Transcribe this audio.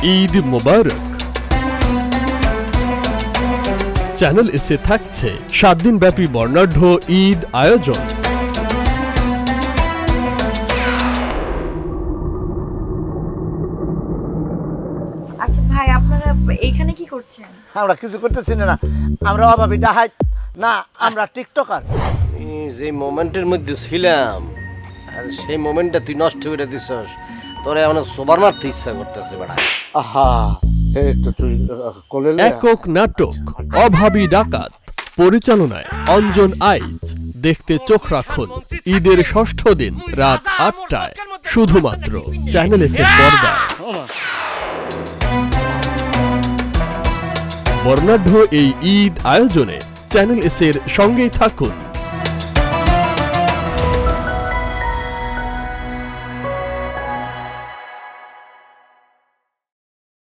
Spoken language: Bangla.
ঈদ মোবারক। চ্যানেল এসে থাকছে 7 দিন ব্যাপী বর্ণাঢ্য ঈদ আয়োজন। আচ্ছা ভাই, আপনারা এইখানে কি করছেন? আমরা কিছু করতেছি না, আমরা অভাবী ডাহাত না, আমরা টিকটকার। যে মোমেন্টের মধ্যে ছিলাম আর সেই মোমেন্টটা তুই নষ্ট করে দিছস, তোরে আমার সোবার মারতে ইচ্ছা করতেছে বেড়া। আহা, এই তো তুই কোলে একক নাটক অভাবী ডাকাত, পরিচালনায় অঞ্জন আইচ। দেখতে চোখ রাখুন ঈদের 6ঠ দিন রাত 8টায়, শুধুমাত্র চ্যানেল এসে পর্দায়। বর্ণাঢ্য এই ঈদ আয়োজনে চ্যানেল এসের সঙ্গেই থাকুন।